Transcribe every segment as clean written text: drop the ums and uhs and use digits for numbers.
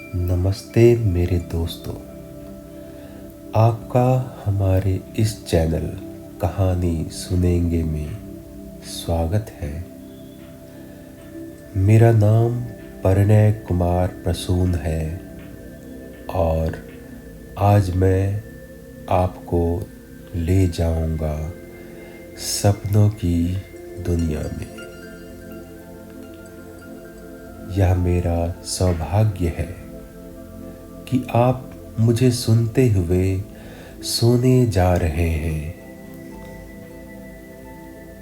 नमस्ते मेरे दोस्तों, आपका हमारे इस चैनल कहानी सुनेंगे में स्वागत है। मेरा नाम परिणय कुमार प्रसून है और आज मैं आपको ले जाऊंगा सपनों की दुनिया में। यह मेरा सौभाग्य है कि आप मुझे सुनते हुए सोने जा रहे हैं।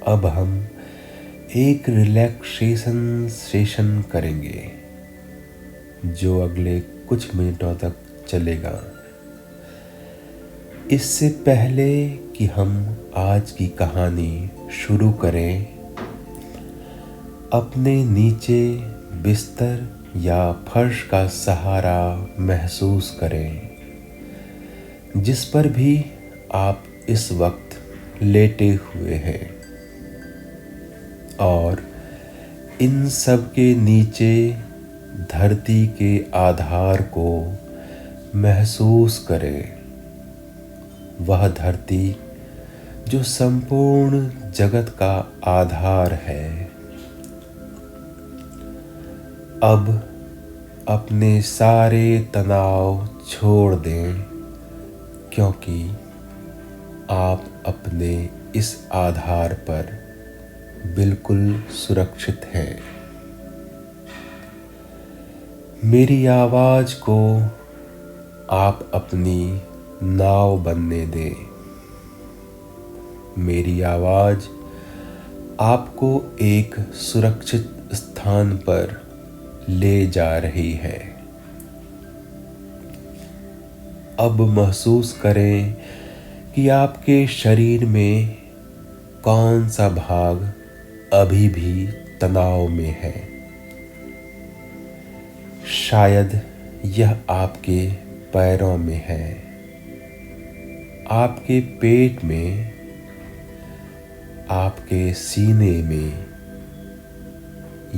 अब हम एक रिलैक्सेशन सेशन करेंगे जो अगले कुछ मिनटों तक चलेगा। इससे पहले कि हम आज की कहानी शुरू करें, अपने नीचे बिस्तर या फर्श का सहारा महसूस करें, जिस पर भी आप इस वक्त लेटे हुए हैं, और इन सब के नीचे धरती के आधार को महसूस करें। वह धरती जो संपूर्ण जगत का आधार है। अब अपने सारे तनाव छोड़ दें, क्योंकि आप अपने इस आधार पर बिल्कुल सुरक्षित हैं। मेरी आवाज को आप अपनी नाव बनने दें। मेरी आवाज आपको एक सुरक्षित स्थान पर ले जा रही है। अब महसूस करें कि आपके शरीर में कौन सा भाग अभी भी तनाव में है। शायद यह आपके पैरों में है, आपके पेट में, आपके सीने में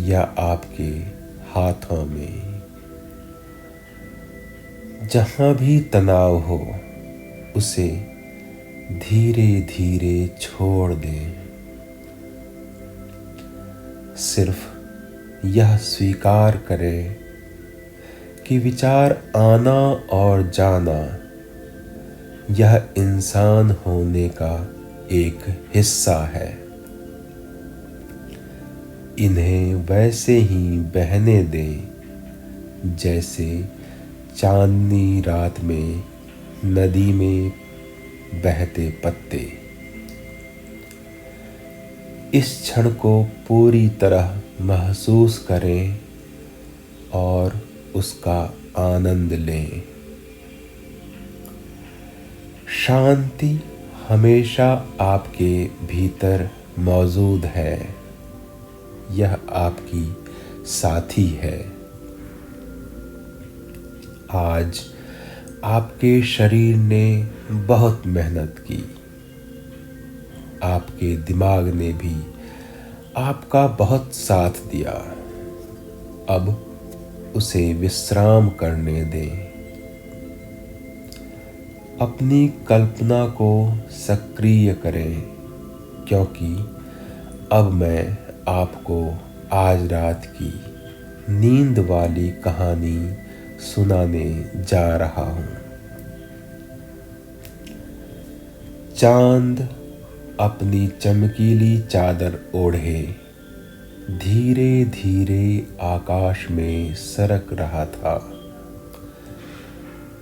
या आपके हाथों में। जहां भी तनाव हो, उसे धीरे धीरे छोड़ दें। सिर्फ यह स्वीकार करें कि विचार आना और जाना यह इंसान होने का एक हिस्सा है। इन्हें वैसे ही बहने दें जैसे चांदनी रात में नदी में बहते पत्ते। इस क्षण को पूरी तरह महसूस करें और उसका आनंद लें। शांति हमेशा आपके भीतर मौजूद है। यह आपकी साथी है। आज आपके शरीर ने बहुत मेहनत की। आपके दिमाग ने भी आपका बहुत साथ दिया। अब उसे विश्राम करने दें। अपनी कल्पना को सक्रिय करें, क्योंकि अब मैं आपको आज रात की नींद वाली कहानी सुनाने जा रहा हूं। चांद अपनी चमकीली चादर ओढ़े धीरे धीरे आकाश में सरक रहा था।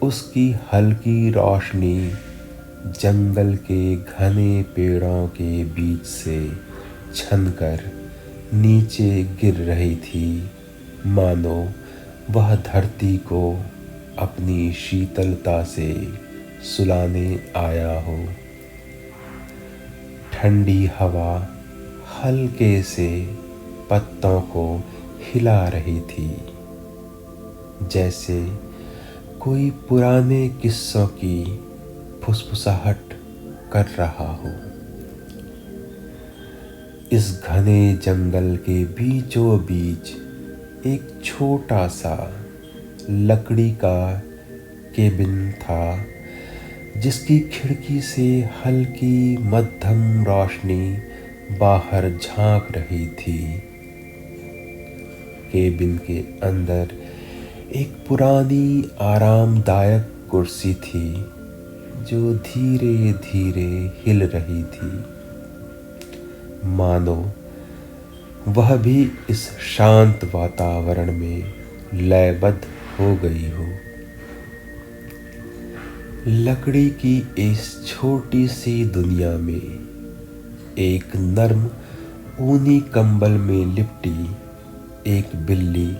उसकी हल्की रोशनी जंगल के घने पेड़ों के बीच से छनकर नीचे गिर रही थी, मानो वह धरती को अपनी शीतलता से सुलाने आया हो। ठंडी हवा हल्के से पत्तों को हिला रही थी, जैसे कोई पुराने किस्सों की फुसफुसाहट कर रहा हो। इस घने जंगल के बीचों बीच एक छोटा सा लकड़ी का केबिन था जिसकी खिड़की से हल्की मध्यम रोशनी बाहर झांक रही थी। केबिन के अंदर एक पुरानी आरामदायक कुर्सी थी जो धीरे धीरे हिल रही थी, मानो वह भी इस शांत वातावरण में लयबद्ध हो गई हो। लकड़ी की इस छोटी सी दुनिया में एक नर्म ऊनी कंबल में लिपटी एक बिल्ली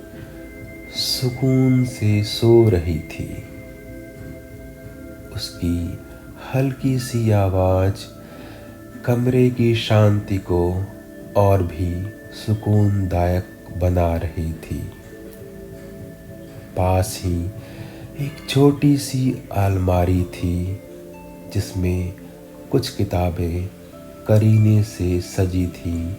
सुकून से सो रही थी। उसकी हल्की सी आवाज कमरे की शांति को और भी सुकूनदायक बना रही थी। पास ही एक छोटी सी अलमारी थी जिसमें कुछ किताबें करीने से सजी थी,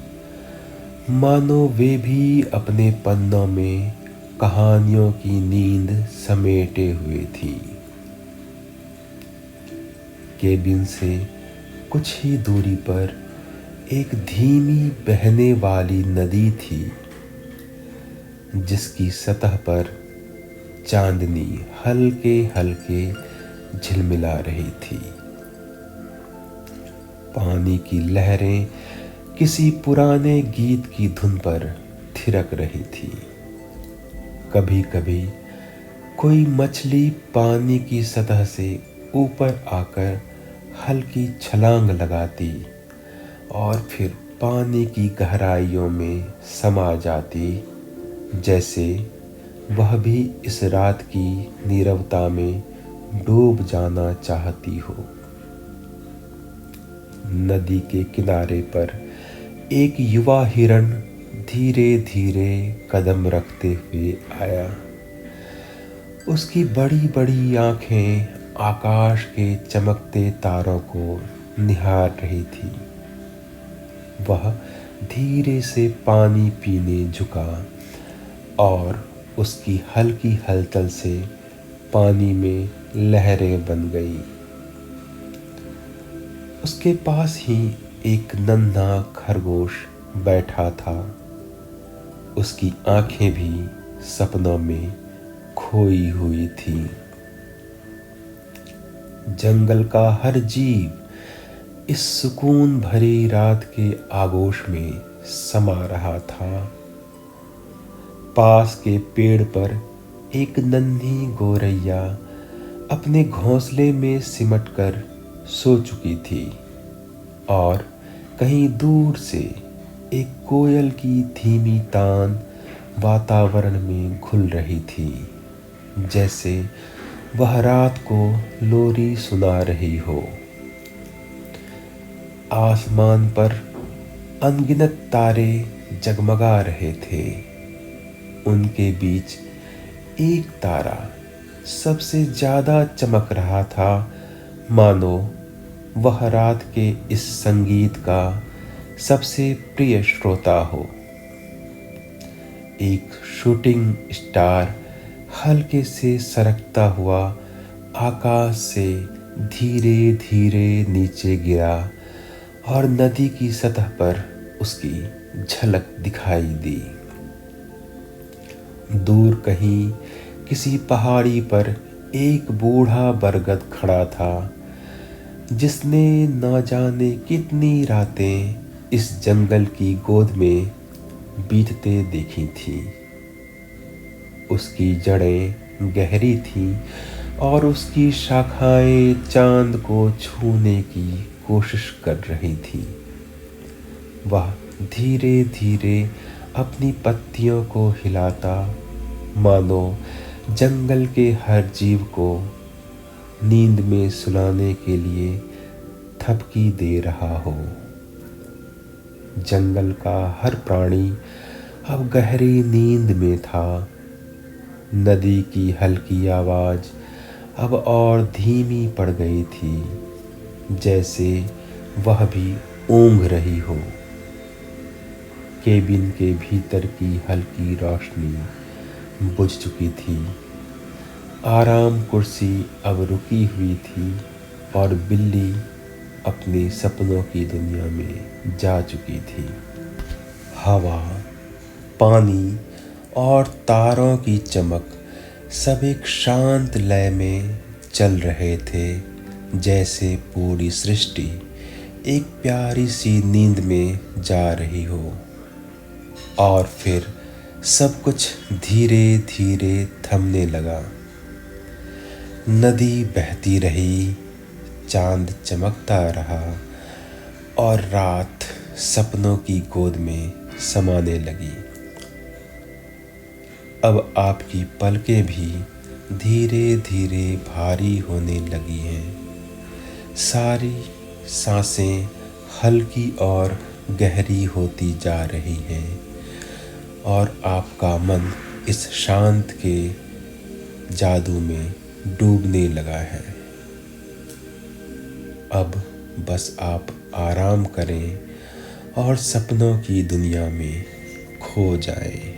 मानो वे भी अपने पन्नों में कहानियों की नींद समेटे हुए थी। केबिन से कुछ ही दूरी पर एक धीमी बहने वाली नदी थी जिसकी सतह पर चांदनी हल्के हल्के झिलमिला रही थी। पानी की लहरें किसी पुराने गीत की धुन पर थिरक रही थी। कभी कभी कोई मछली पानी की सतह से ऊपर आकर हल्की छलांग लगाती और फिर पानी की गहराइयों में समा जाती, जैसे वह भी इस रात की नीरवता में डूब जाना चाहती हो। नदी के किनारे पर एक युवा हिरण धीरे धीरे कदम रखते हुए आया। उसकी बड़ी बड़ी आंखें आकाश के चमकते तारों को निहार रही थी। वह धीरे से पानी पीने झुका और उसकी हल्की हलचल से पानी में लहरें बन गई। उसके पास ही एक नन्हा खरगोश बैठा था। उसकी आंखें भी सपनों में खोई हुई थी। जंगल का हर जीव इस सुकून भरी रात के आगोश में समा रहा था। पास के पेड़ पर एक नन्ही गोरैया अपने घोंसले में सिमटकर सो चुकी थी और कहीं दूर से एक कोयल की धीमी तान वातावरण में घुल रही थी, जैसे वह रात को लोरी सुना रही हो। आसमान पर अनगिनत तारे जगमगा रहे थे। उनके बीच एक तारा सबसे ज्यादा चमक रहा था, मानो वह रात के इस संगीत का सबसे प्रिय श्रोता हो। एक शूटिंग स्टार हल्के से सरकता हुआ आकाश से धीरे धीरे नीचे गिरा और नदी की सतह पर उसकी झलक दिखाई दी। दूर कहीं किसी पहाड़ी पर एक बूढ़ा बरगद खड़ा था जिसने न जाने कितनी रातें इस जंगल की गोद में बीतते देखी थी। उसकी जड़ें गहरी थीं और उसकी शाखाएं चांद को छूने की कोशिश कर रही थी। वह धीरे धीरे अपनी पत्तियों को हिलाता, मानो जंगल के हर जीव को नींद में सुलाने के लिए थपकी दे रहा हो। जंगल का हर प्राणी अब गहरी नींद में था। नदी की हल्की आवाज अब और धीमी पड़ गई थी, जैसे वह भी ऊँघ रही हो। केबिन के भीतर की हल्की रोशनी बुझ चुकी थी आराम कुर्सी अब रुकी हुई थी और बिल्ली अपनी सपनों की दुनिया में जा चुकी थी। हवा, पानी और तारों की चमक सब एक शांत लय में चल रहे थे, जैसे पूरी सृष्टि एक प्यारी सी नींद में जा रही हो। और फिर सब कुछ धीरे धीरे थमने लगा। नदी बहती रही, चांद चमकता रहा और रात सपनों की गोद में समाने लगी। अब आपकी पलकें भी धीरे धीरे भारी होने लगी हैं। सारी सांसें हल्की और गहरी होती जा रही हैं और आपका मन इस शांत के जादू में डूबने लगा है। अब बस आप आराम करें और सपनों की दुनिया में खो जाएं।